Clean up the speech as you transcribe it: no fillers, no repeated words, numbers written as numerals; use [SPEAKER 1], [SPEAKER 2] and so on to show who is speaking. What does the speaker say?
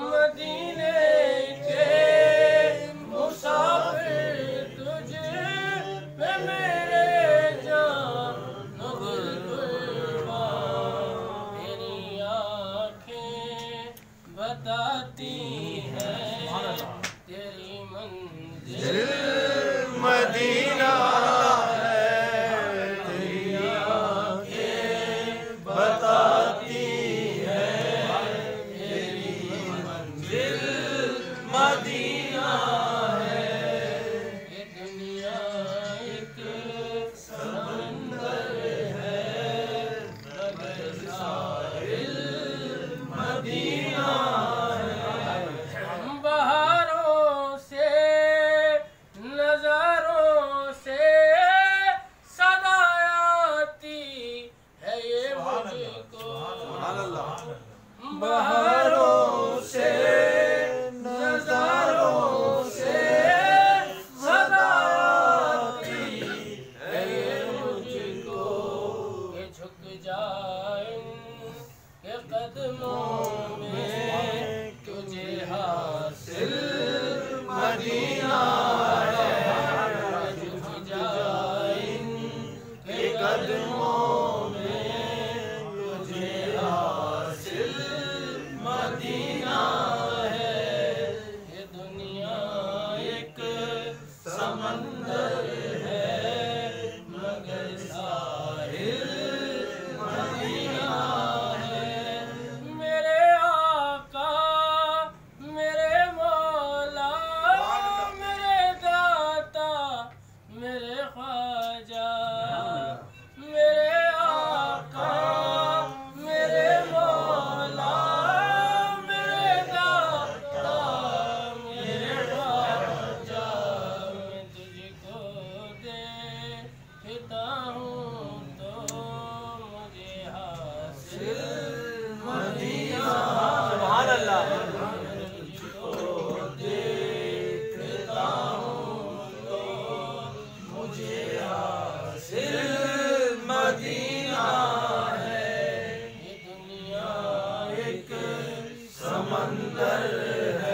[SPEAKER 1] मदीने के मुसाफिर तुझ पे मेरे जान दिल कुर्बान। तेरी आँखें बताती हैं तेरी मंजिल
[SPEAKER 2] मदीना बहारों से नजारों से सदा आती है ये मुझको
[SPEAKER 1] के झुक जाए के कदमों में तुझे हासिल
[SPEAKER 2] मदीना है।
[SPEAKER 1] झुक जाए के कदमों में तुझे हासिल मदीना है। ये दुनिया एक समंदर है मगर साहिल मदीना है। मेरे आका मेरे मौला मेरे दाता मेरे ख्वाजा मेरे आका मेरे मौला मेरे दाता मेरे ख्वाजा। मैं तुझको देखता हूँ तो मुझे हासिल मदीना।
[SPEAKER 2] सुभान अल्लाह।
[SPEAKER 1] तुझको देखता हूँ तो मुझे हासिल
[SPEAKER 2] मदीना
[SPEAKER 1] है। ये दुनिया एक
[SPEAKER 2] समंदर है